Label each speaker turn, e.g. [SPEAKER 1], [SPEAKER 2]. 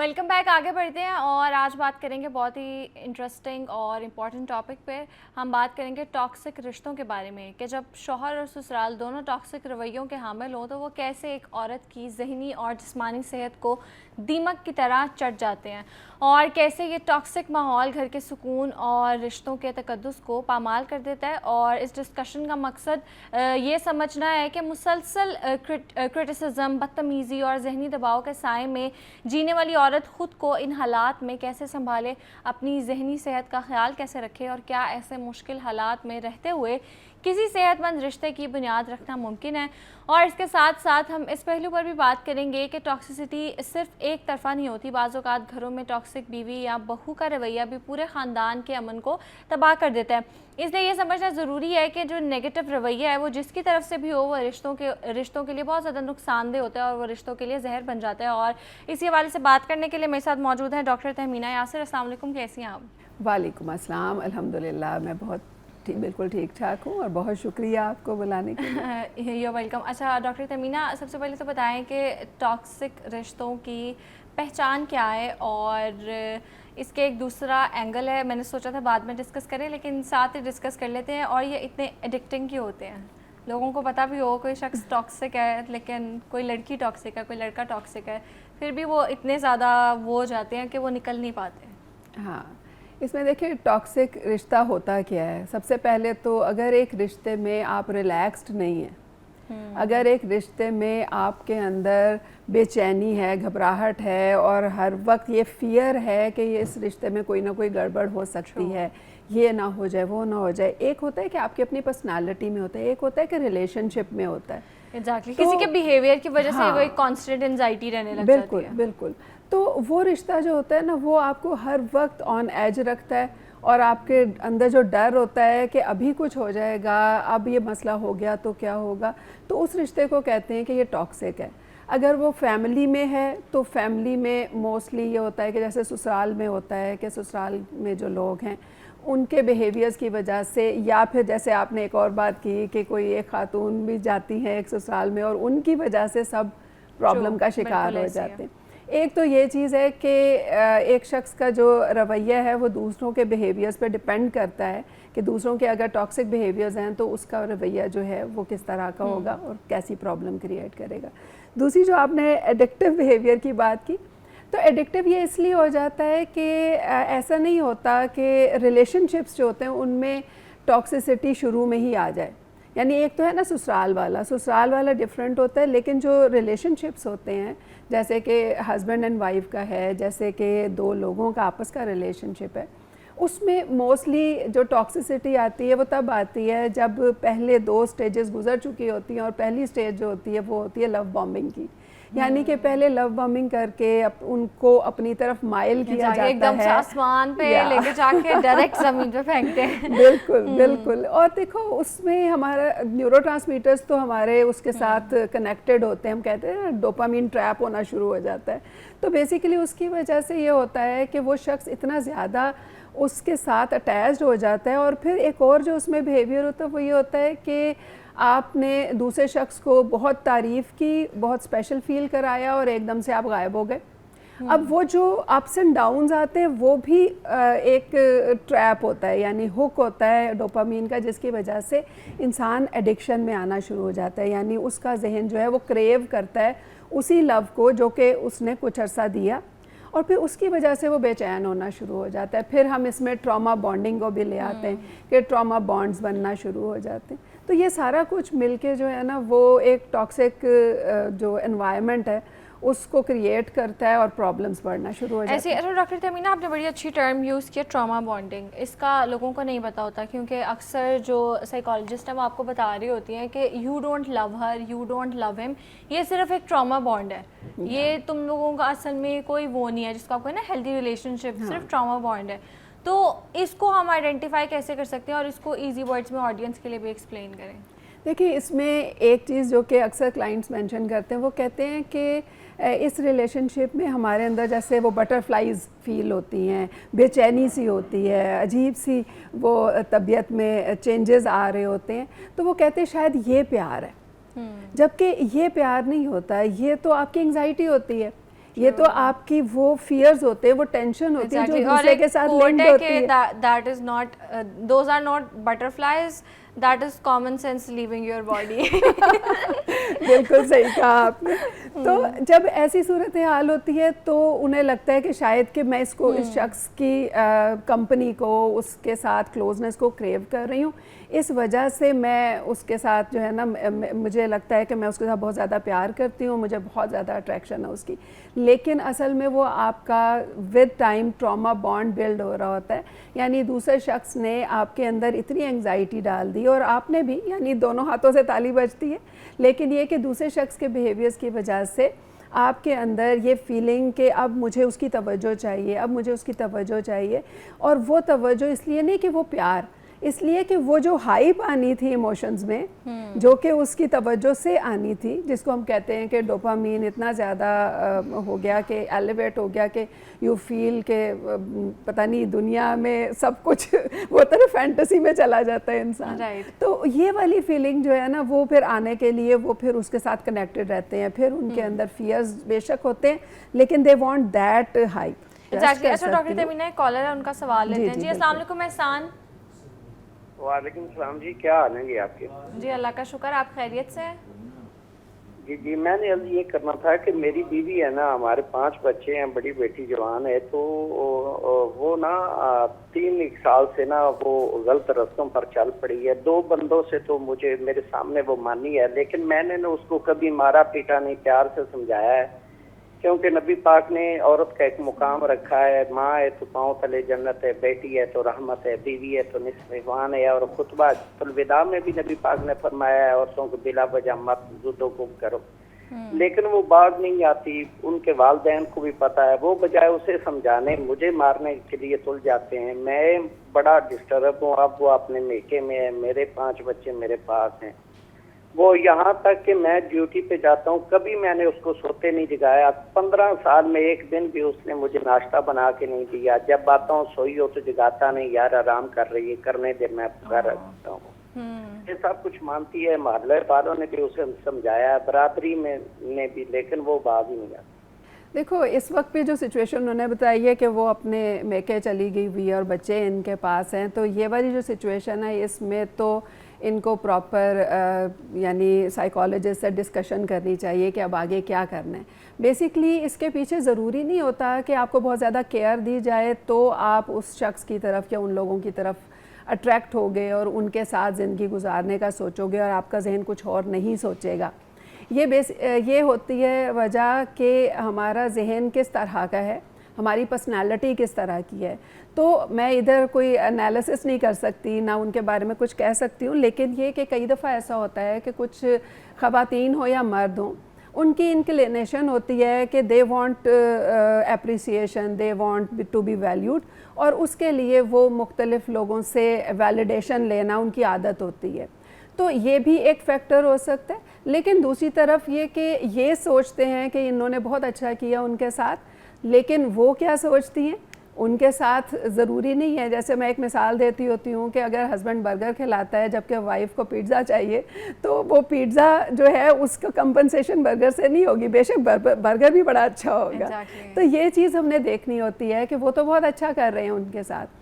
[SPEAKER 1] Welcome back. آگے بڑھتے ہیں اور آج بات کریں گے بہت ہی انٹرسٹنگ اور امپورٹنٹ ٹاپک پہ. ہم بات کریں گے ٹاکسک رشتوں کے بارے میں کہ جب شوہر اور سسرال دونوں ٹاکسک رویوں کے حامل ہوں تو وہ کیسے ایک عورت کی ذہنی اور جسمانی صحت کو دیمک کی طرح چٹ جاتے ہیں اور کیسے یہ ٹاکسک ماحول گھر کے سکون اور رشتوں کے تقدس کو پامال کر دیتا ہے. اور اس ڈسکشن کا مقصد یہ سمجھنا ہے کہ مسلسل کرٹیسزم، بدتمیزی اور ذہنی دباؤ کے سائے میں جینے والی عورت خود کو ان حالات میں کیسے سنبھالے، اپنی ذہنی صحت کا خیال کیسے رکھے اور کیا ایسے مشکل حالات میں رہتے ہوئے کسی صحت مند رشتے کی بنیاد رکھنا ممکن ہے. اور اس کے ساتھ ساتھ ہم اس پہلو پر بھی بات کریں گے کہ ٹاکسیسٹی صرف ایک طرفہ نہیں ہوتی. بعض اوقات گھروں میں ٹاکسک بیوی یا بہو کا رویہ بھی پورے خاندان کے امن کو تباہ کر دیتا ہے. اس لیے یہ سمجھنا ضروری ہے کہ جو نیگیٹو رویہ ہے وہ جس کی طرف سے بھی ہو وہ رشتوں کے لیے بہت زیادہ نقصان دہ ہوتا ہے اور وہ رشتوں کے لیے زہر بن جاتا ہے. اور اسی حوالے سے بات کرنے کے لیے میرے ساتھ موجود ہیں ڈاکٹر تہمینہ یاسر. السلام علیکم، کیسی ہیں آپ؟
[SPEAKER 2] وعلیکم السلام. الحمدللہ میں بالکل ٹھیک ٹھاک ہوں اور بہت شکریہ آپ کو بلانے کے لیے.
[SPEAKER 1] You welcome. اچھا ڈاکٹر تہمینہ، سب سے پہلے تو بتائیں کہ ٹاکسک رشتوں کی پہچان کیا ہے اور اس کے ایک دوسرا اینگل ہے. میں نے سوچا تھا بعد میں ڈسکس کریں لیکن ساتھ ہی ڈسکس کر لیتے ہیں. اور یہ اتنے ایڈکٹنگ کیوں ہوتے ہیں؟ لوگوں کو پتہ بھی ہو کوئی شخص ٹاکسک ہے لیکن کوئی لڑکی ٹاکسک ہے، کوئی لڑکا ٹاکسک ہے، پھر بھی وہ اتنے زیادہ وہ ہو جاتے ہیں کہ وہ نکل نہیں پاتے.
[SPEAKER 2] ہاں، اس میں دیکھیں ٹاکسک رشتہ ہوتا کیا ہے. سب سے پہلے تو اگر ایک رشتے میں آپ ریلیکسڈ نہیں ہیں، اگر ایک رشتے میں آپ کے اندر بے چینی ہے، گھبراہٹ ہے اور ہر وقت یہ فیئر ہے کہ اس رشتے میں کوئی نہ کوئی گڑبڑ ہو سکتی ہے، یہ نہ ہو جائے وہ نہ ہو جائے. ایک ہوتا ہے کہ آپ کی اپنی پرسنالٹی میں ہوتا ہے، ایک ہوتا ہے کہ ریلیشن شپ میں ہوتا ہے.
[SPEAKER 1] ایگزیکٹلی، کسی کے بیہیویئر کی وجہ سے وہ ایک کانسٹنٹ انزائٹی رہنے لگ جاتی ہے.
[SPEAKER 2] بالکل. تو وہ رشتہ جو ہوتا ہے نا وہ آپ کو ہر وقت آن ایج رکھتا ہے اور آپ کے اندر جو ڈر ہوتا ہے کہ ابھی کچھ ہو جائے گا، اب یہ مسئلہ ہو گیا تو کیا ہوگا، تو اس رشتے کو کہتے ہیں کہ یہ ٹاکسک ہے. اگر وہ فیملی میں ہے تو فیملی میں موسٹلی یہ ہوتا ہے کہ جیسے سسرال میں ہوتا ہے کہ سسرال میں جو لوگ ہیں ان کے بیہیویئرز کی وجہ سے، یا پھر جیسے آپ نے ایک اور بات کی کہ کوئی ایک خاتون بھی جاتی ہیں ایک سسرال میں اور ان کی وجہ سے سب پرابلم کا شکار ہو جاتے ہیں. ایک تو یہ چیز ہے کہ ایک شخص کا جو رویہ ہے وہ دوسروں کے بیہیویئرز پہ ڈپینڈ کرتا ہے کہ دوسروں کے اگر ٹاکسک بیہیویئرز ہیں تو اس کا رویہ جو ہے وہ کس طرح کا ہوگا اور کیسی پرابلم کریٹ کرے گا. دوسری جو آپ نے ایڈکٹیو بیہیویئر کی بات کی، تو ایڈکٹیو یہ اس لیے ہو جاتا ہے کہ ایسا نہیں ہوتا کہ ریلیشن شپس جو ہوتے ہیں ان میں ٹاکسیسٹی شروع میں ہی آ جائے. یعنی ایک تو ہے نا سسرال والا ڈیفرنٹ ہوتا ہے، لیکن جو ریلیشن شپس ہوتے ہیں جیسے کہ ہسبینڈ اینڈ وائف کا ہے، جیسے کہ دو لوگوں کا آپس کا ریلیشن شپ ہے، اس میں موسٹلی جو ٹاکسیسٹی آتی ہے وہ تب آتی ہے جب پہلے 2 سٹیجز گزر چکی ہوتی ہیں. اور پہلی سٹیج جو ہوتی ہے وہ ہوتی ہے لو بامبنگ کی. یعنی کہ پہلے لو بامبنگ کر کے ان کو اپنی طرف مائل کیا جاتا ہے،
[SPEAKER 1] ایک دم سے آسمان پہ لے کے جا کے ڈائریکٹ زمین پہ پھینکتے ہیں.
[SPEAKER 2] بالکل. اور دیکھو اس میں ہمارا نیورو ٹرانسمیٹرز تو ہمارے اس کے ساتھ کنیکٹڈ ہوتے ہیں. ہم کہتے ہیں ڈوپامین ٹریپ ہونا شروع ہو جاتا ہے. تو بیسیکلی اس کی وجہ سے یہ ہوتا ہے کہ وہ شخص اتنا زیادہ اس کے ساتھ اٹیچڈ ہو جاتا ہے. اور پھر ایک اور جو اس میں بیہیویئر ہوتا ہے وہ یہ ہوتا ہے کہ آپ نے دوسرے شخص کو بہت تعریف کی، بہت اسپیشل فیل کرایا اور ایک دم سے آپ غائب ہو گئے. اب وہ جو اپس اینڈ ڈاؤنز آتے ہیں وہ بھی ایک ٹریپ ہوتا ہے، یعنی ہک ہوتا ہے ڈوپامین کا، جس کی وجہ سے انسان ایڈکشن میں آنا شروع ہو جاتا ہے. یعنی اس کا ذہن جو ہے وہ کریو کرتا ہے اسی لو کو جو کہ اس نے کچھ عرصہ دیا، اور پھر اس کی وجہ سے وہ بے چین ہونا شروع ہو جاتا ہے. پھر ہم اس میں ٹراما بانڈنگ کو بھی لے آتے ہیں کہ ٹراما بانڈز بننا شروع ہو جاتے ہیں. تو یہ سارا کچھ مل کے جو ہے نا وہ ایک ٹاکسک جو انوائرمنٹ ہے اس کو کریٹ کرتا ہے اور پرابلمس بڑھنا شروع ہو جاتی ہیں.
[SPEAKER 1] ایسے ڈاکٹر تہمینہ آپ نے بڑی اچھی ٹرم یوز کیا، ٹراما بانڈنگ. اس کا لوگوں کو نہیں پتا ہوتا کیونکہ اکثر جو سائیکالوجسٹ ہیں وہ آپ کو بتا رہی ہوتی ہیں کہ you don't love her, you don't love him, یہ صرف ایک ٹراما بانڈ ہے. یہ تم لوگوں کا اصل میں کوئی وہ نہیں ہے جس کا کوئی نا ہیلدی ریلیشن شپ، صرف ٹراما بانڈ ہے. تو اس کو ہم آئیڈینٹیفائی کیسے کر سکتے ہیں اور اس کو ایزی ورڈز میں آڈینس کے لیے بھی ایکسپلین کریں؟
[SPEAKER 2] دیکھیے اس میں ایک چیز جو کہ اکثر کلائنٹس مینشن کرتے ہیں وہ کہتے ہیں کہ اس ریلیشن شپ میں ہمارے اندر جیسے وہ بٹر فلائز فیل ہوتی ہیں، بے چینی سی ہوتی ہے، عجیب سی وہ طبیعت میں چینجز آ رہے ہوتے ہیں. تو وہ کہتے ہیں شاید یہ پیار ہے، جبکہ یہ پیار نہیں ہوتا ہے، یہ تو آپ کی انگزائٹی ہوتی ہے. یہ تو آپ کی وہ فیئرز ہوتے ہیں, وہ ٹینشن ہوتی ہے جو دوسرے کے ساتھ لنکڈ ہوتی ہے.
[SPEAKER 1] that is not those are not butterflies, that is common sense leaving your body.
[SPEAKER 2] بالکل صحیح کہا آپ نے. تو جب ایسی صورتحال ہوتی ہے تو انہیں لگتا ہے کہ شاید کہ میں اس کو اس شخص کی کمپنی کو, اس کے ساتھ کلوزنس کو کریو کر رہی ہوں, اس وجہ سے میں اس کے ساتھ جو ہے نا, مجھے لگتا ہے کہ میں اس کے ساتھ بہت زیادہ پیار کرتی ہوں, مجھے بہت زیادہ اٹریکشن ہے اس کی. لیکن اصل میں وہ آپ کا with time trauma bond build ہو رہا ہوتا ہے. یعنی دوسرے شخص نے آپ کے اندر اتنی انگزائٹی ڈال دی, اور آپ نے بھی, یعنی دونوں ہاتھوں سے تالی بجتی ہے. لیکن یہ کہ دوسرے شخص کے بیہیویئرز کی وجہ سے آپ کے اندر یہ فیلنگ کہ اب مجھے اس کی توجہ چاہیے, اب مجھے اس کی توجہ چاہیے. اور وہ توجہ اس لیے نہیں کہ وہ پیار, اس لیے کہ وہ جو ہائپ آنی تھی ایموشنز میں, جو کہ اس کی توجہ سے آنی تھی, جس کو ہم کہتے ہیں کہ ڈوپامین اتنا زیادہ ہو گیا کہ ایلیویٹ ہو گیا کہ یو فیل کہ پتہ نہیں دنیا میں سب کچھ وہ طرح فینٹیسی میں چلا جاتا ہے انسان. تو یہ والی فیلنگ جو ہے نا, وہ پھر آنے کے لیے وہ پھر اس کے ساتھ کنیکٹڈ رہتے ہیں. پھر ان کے اندر فیئرز بے شک ہوتے ہیں, لیکن دے وانٹ دیٹ ہائپ.
[SPEAKER 1] اچھا ڈاکٹر تمینہ ایک کالر ہے, ان کا سوال لیتے ہیں. جی السلام علیکم احسان.
[SPEAKER 3] وعلیکم السلام جی, کیا حال ہیں جی آپ کے؟
[SPEAKER 1] جی اللہ کا شکر, آپ خیریت سے ہیں؟
[SPEAKER 3] جی میں نے اب یہ کرنا تھا کہ میری بیوی ہے نا, ہمارے 5 بچے ہیں, بڑی بیٹی جوان ہے, تو وہ نا 3 سال سے نا وہ غلط رستوں پر چل پڑی ہے. 2 بندوں سے تو مجھے میرے سامنے وہ مانی ہے, لیکن میں نے نا اس کو کبھی مارا پیٹا نہیں, پیار سے سمجھایا ہے. کیونکہ نبی پاک نے عورت کا ایک مقام رکھا ہے, ماں ہے تو پاؤں تلے جنت ہے, بیٹی ہے تو رحمت ہے, بیوی ہے تو نصف ایمان ہے. اور خطبہ الوداع میں بھی نبی پاک نے فرمایا ہے عورتوں کو بلا وجہ مت زدو کرو. لیکن وہ باز نہیں آتی, ان کے والدین کو بھی پتا ہے, وہ بجائے اسے سمجھانے مجھے مارنے کے لیے تل جاتے ہیں. میں بڑا ڈسٹرب ہوں. اب وہ اپنے میکے میں ہے, میرے 5 بچے میرے پاس ہیں. وہ یہاں تک کہ میں ڈیوٹی پہ جاتا ہوں, کبھی میں نے اس کو سوتے نہیں جگایا. 15 سال میں ایک دن بھی اس نے مجھے ناشتہ بنا کے نہیں دیا. جب آتا ہوں سوئی ہو تو جگاتا نہیں, یار آرام کر رہی ہے, کرنے دے, میں گھر رکھتا ہوں. یہ سب کچھ مانتی ہے, محلے والوں نے بھی اسے سمجھایا, برادری میں نے بھی, لیکن وہ باز ہی نہیں آتی.
[SPEAKER 2] دیکھو اس وقت پہ جو سچویشن انہوں نے بتائی ہے کہ وہ اپنے میکے چلی گئی ہوئی اور بچے ان کے پاس ہیں, تو یہ والی جو سچویشن ہے اس میں تو ان کو پراپر یعنی سائیکالوجسٹ سے ڈسکشن کرنی چاہیے کہ اب آگے کیا کرنا ہے. بیسکلی اس کے پیچھے ضروری نہیں ہوتا کہ آپ کو بہت زیادہ کیئر دی جائے تو آپ اس شخص کی طرف یا ان لوگوں کی طرف اٹریکٹ ہوگے اور ان کے ساتھ زندگی گزارنے کا سوچو گے, اور آپ کا ذہن کچھ اور نہیں سوچے گا. یہ ہوتی ہے وجہ کہ ہمارا ذہن کس طرح کا ہے, ہماری پرسنالٹی کس طرح کی ہے. تو میں ادھر کوئی انالیسس نہیں کر سکتی, نہ ان کے بارے میں کچھ کہہ سکتی ہوں. لیکن یہ کہ کئی دفعہ ایسا ہوتا ہے کہ کچھ خواتین ہو یا مرد ہوں, ان کی انکلینیشن ہوتی ہے کہ they want appreciation, they want to be valued, اور اس کے لیے وہ مختلف لوگوں سے ویلیڈیشن لینا ان کی عادت ہوتی ہے. تو یہ بھی ایک فیکٹر ہو سکتا ہے. لیکن دوسری طرف یہ کہ یہ سوچتے ہیں کہ انہوں نے بہت اچھا کیا ان کے ساتھ, لیکن وہ کیا سوچتی ہیں ان کے ساتھ ضروری نہیں ہے. جیسے میں ایک مثال دیتی ہوتی ہوں کہ اگر ہسبینڈ برگر کھلاتا ہے جبکہ وائف کو پیٹزا چاہیے, تو وہ پیٹزا جو ہے اس کا کمپنسیشن برگر سے نہیں ہوگی, بے شک برگر بھی بڑا اچھا ہوگا. تو یہ چیز ہم نے دیکھنی ہوتی ہے کہ وہ تو بہت اچھا کر رہے ہیں ان کے ساتھ,